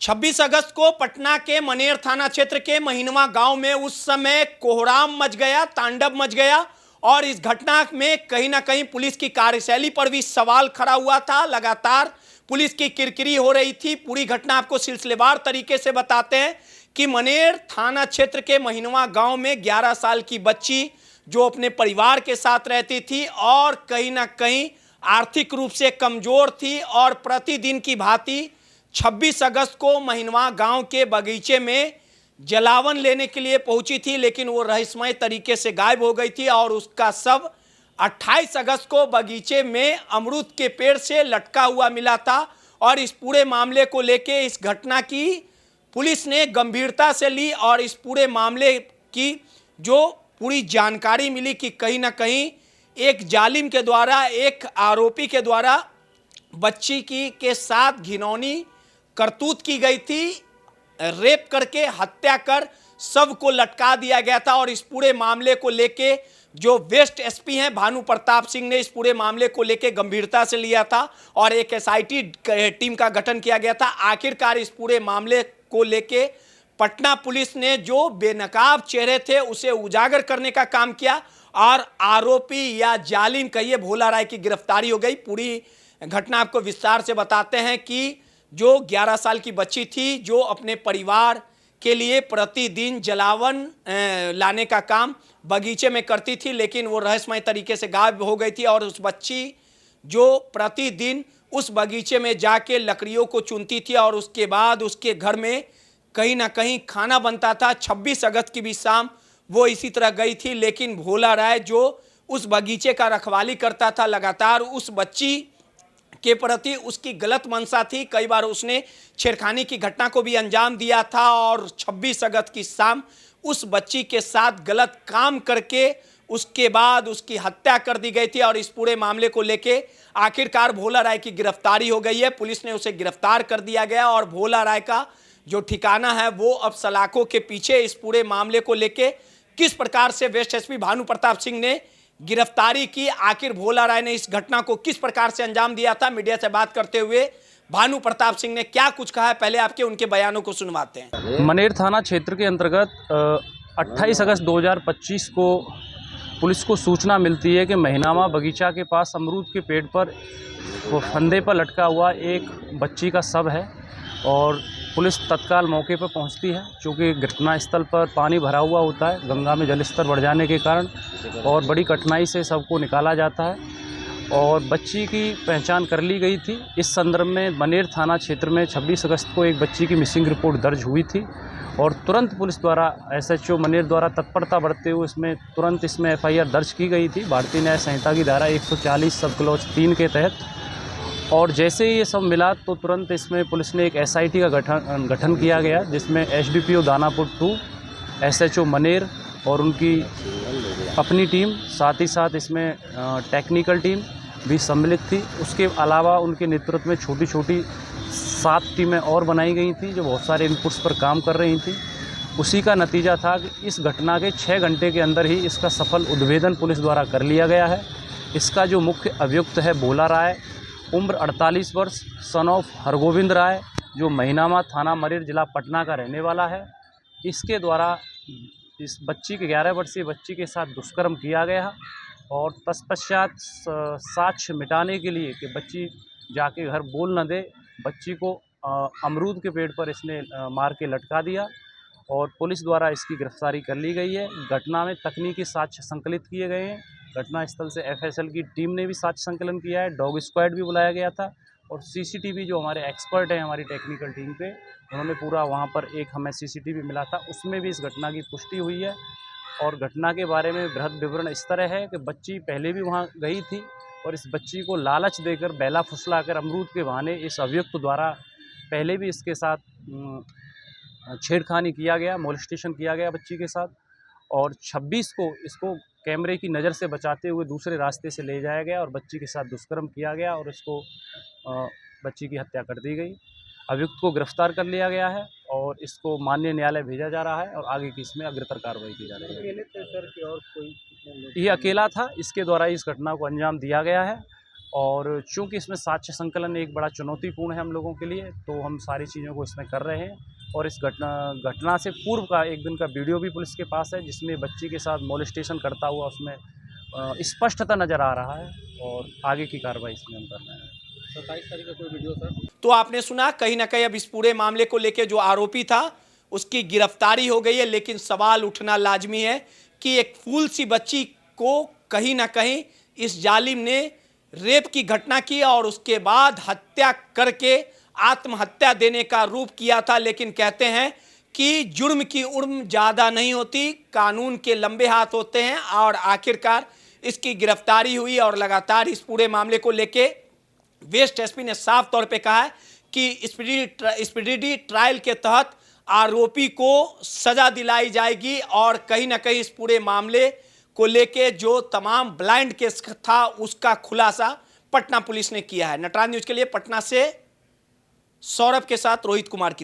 26 अगस्त को पटना के मनेर थाना क्षेत्र के महीनवा गांव में उस समय कोहराम मच गया, तांडव मच गया और इस घटना में कहीं ना कहीं पुलिस की कार्यशैली पर भी सवाल खड़ा हुआ था। लगातार पुलिस की किरकिरी हो रही थी। पूरी घटना आपको सिलसिलेवार तरीके से बताते हैं कि मनेर थाना क्षेत्र के महीनवा गांव में 11 साल की बच्ची जो अपने परिवार के साथ रहती थी और कहीं ना कहीं आर्थिक रूप से कमजोर थी और प्रतिदिन की भांति 26 अगस्त को महीनवा गांव के बगीचे में जलावन लेने के लिए पहुंची थी, लेकिन वो रहस्यमय तरीके से गायब हो गई थी और उसका शव 28 अगस्त को बगीचे में अमरूद के पेड़ से लटका हुआ मिला था। और इस पूरे मामले को लेके इस घटना की पुलिस ने गंभीरता से ली और इस पूरे मामले की जो पूरी जानकारी मिली कि कहीं ना कहीं एक जालिम के द्वारा, एक आरोपी के द्वारा बच्ची के साथ घिनौनी करतूत की गई थी। रेप करके हत्या कर सबको लटका दिया गया था। और इस पूरे मामले को लेके जो वेस्ट एसपी हैं भानु प्रताप सिंह ने इस पूरे मामले को लेके गंभीरता से लिया था और एक एसआईटी टीम का गठन किया गया था। आखिरकार इस पूरे मामले को लेके पटना पुलिस ने जो बेनकाब चेहरे थे उसे उजागर करने का काम किया और आरोपी या जालिम कहिए भोला राय की गिरफ्तारी हो गई। पूरी घटना आपको विस्तार से बताते हैं कि जो 11 साल की बच्ची थी जो अपने परिवार के लिए प्रतिदिन जलावन लाने का काम बगीचे में करती थी, लेकिन वो रहस्यमय तरीके से गायब हो गई थी। और उस बच्ची जो प्रतिदिन उस बगीचे में जाके लकड़ियों को चुनती थी और उसके बाद उसके घर में कहीं ना कहीं खाना बनता था। 26 अगस्त की भी शाम वो इसी तरह गई थी, लेकिन भोला राय जो उस बगीचे का रखवाली करता था लगातार उस बच्ची के प्रति उसकी गलत मंशा थी। कई बार उसने छेड़खानी की घटना को भी अंजाम दिया था और 26 अगस्त की शाम उस बच्ची के साथ गलत काम करके उसके बाद उसकी हत्या कर दी गई थी। और इस पूरे मामले को लेके आखिरकार भोला राय की गिरफ्तारी हो गई है। पुलिस ने उसे गिरफ्तार कर दिया गया और भोला राय का जो ठिकाना है वो अब सलाखों के पीछे। इस पूरे मामले को लेके किस प्रकार से वेस्ट एसपी भानु प्रताप सिंह ने गिरफ्तारी की, आखिर भोला राय ने इस घटना को किस प्रकार से अंजाम दिया था, मीडिया से बात करते हुए भानु प्रताप सिंह ने क्या कुछ कहा है, पहले आपके उनके बयानों को सुनवाते हैं। मनेर थाना क्षेत्र के अंतर्गत 28 अगस्त 2025 को पुलिस को सूचना मिलती है कि महीनावा बगीचा के पास अमरूद के पेड़ पर फंदे पर लटका हुआ एक बच्ची का शव है और पुलिस तत्काल मौके पर पहुंचती है। चूँकि घटनास्थल पर पानी भरा हुआ होता है गंगा में जलस्तर बढ़ जाने के कारण और बड़ी कठिनाई से शव को निकाला जाता है और बच्ची की पहचान कर ली गई थी। इस संदर्भ में मनेर थाना क्षेत्र में 26 अगस्त को एक बच्ची की मिसिंग रिपोर्ट दर्ज हुई थी और तुरंत पुलिस द्वारा एसएचओ मनेर द्वारा तत्परता बढ़ते हुए तुरंत इसमें एफआईआर दर्ज की गई थी भारतीय न्याय संहिता की धारा 140 सब क्लॉज 3 के तहत। और जैसे ही ये सब मिला तो तुरंत इसमें पुलिस ने एक एसआईटी का गठन किया गया जिसमें एसडीपीओ दानापुर 2, एसएचओ मनेर और उनकी अपनी टीम, साथ ही साथ इसमें टेक्निकल टीम भी सम्मिलित थी। उसके अलावा उनके नेतृत्व में छोटी छोटी 7 टीमें और बनाई गई थी जो बहुत सारे इनपुट्स पर काम कर रही थी। उसी का नतीजा था कि इस घटना के 6 घंटे के अंदर ही इसका सफल उद्भेदन पुलिस द्वारा कर लिया गया है। इसका जो मुख्य अभियुक्त है भोला राय, उम्र 48 वर्ष, सन ऑफ हरगोविंद राय, जो महीनावा थाना मनेर जिला पटना का रहने वाला है। इसके द्वारा इस बच्ची के 11 वर्षीय बच्ची के साथ दुष्कर्म किया गया और तत्पश्चात साक्ष्य मिटाने के लिए कि बच्ची जाके घर बोल न दे, बच्ची को अमरूद के पेड़ पर इसने मार के लटका दिया और पुलिस द्वारा इसकी गिरफ्तारी कर ली गई है। घटना में तकनीकी साक्ष्य संकलित किए गए हैं। घटनास्थल से एफएसएल की टीम ने भी साक्ष्य संकलन किया है, डॉग स्क्वाड भी बुलाया गया था और सीसीटीवी जो हमारे एक्सपर्ट हैं हमारी टेक्निकल टीम पे, उन्होंने पूरा वहाँ पर एक हमें सीसीटीवी मिला था, उसमें भी इस घटना की पुष्टि हुई है। और घटना के बारे में बृहद विवरण इस तरह है कि बच्ची पहले भी वहाँ गई थी और इस बच्ची को लालच देकर बेला फुसला कर अमरूद के बहाने इस अभियुक्त द्वारा पहले भी इसके साथ छेड़खानी किया गया, मोलेस्टेशन किया गया बच्ची के साथ। और 26 को इसको कैमरे की नज़र से बचाते हुए दूसरे रास्ते से ले जाया गया और बच्ची के साथ दुष्कर्म किया गया और इसको बच्ची की हत्या कर दी गई। अभियुक्त को गिरफ्तार कर लिया गया है और इसको माननीय न्यायालय भेजा जा रहा है और आगे की इसमें अग्रतर कार्रवाई की जा रही है। अकेले थे सर कि और कोई? ये अकेला था, इसके द्वारा इस घटना को अंजाम दिया गया है और चूँकि इसमें साक्ष्य संकलन एक बड़ा चुनौतीपूर्ण है हम लोगों के लिए, तो हम सारी चीज़ों को इसमें कर रहे हैं। और इस घटना से पूर्व का एक दिन का वीडियो भी पुलिस के पास है, जिसमें बच्ची के साथ मोलेस्टेशन करता हुआ उसमें स्पष्टता नज़र आ रहा है, और आगे की कार्रवाई इसमें हम कर रहे हैं। 27 तारीख का कोई वीडियो सर? तो आपने सुना, कहीं ना कहीं अब इस पूरे मामले को लेकर जो आरोपी था उसकी गिरफ्तारी हो गई है, लेकिन सवाल उठना लाजमी है कि एक फूल सी बच्ची को कहीं ना कहीं इस जालिम ने रेप की घटना की और उसके बाद हत्या करके आत्महत्या देने का रूप किया था। लेकिन कहते हैं कि जुर्म की उम्र ज़्यादा नहीं होती, कानून के लंबे हाथ होते हैं, और आखिरकार इसकी गिरफ्तारी हुई। और लगातार इस पूरे मामले को लेके वेस्ट एसपी ने साफ तौर पे कहा है कि स्पीडी ट्रायल के तहत आरोपी को सजा दिलाई जाएगी, और कहीं ना कहीं इस पूरे मामले को लेके जो तमाम ब्लाइंड केस था उसका खुलासा पटना पुलिस ने किया है। नटराज न्यूज के लिए पटना से सौरभ के साथ रोहित कुमार की रिपोर्ट।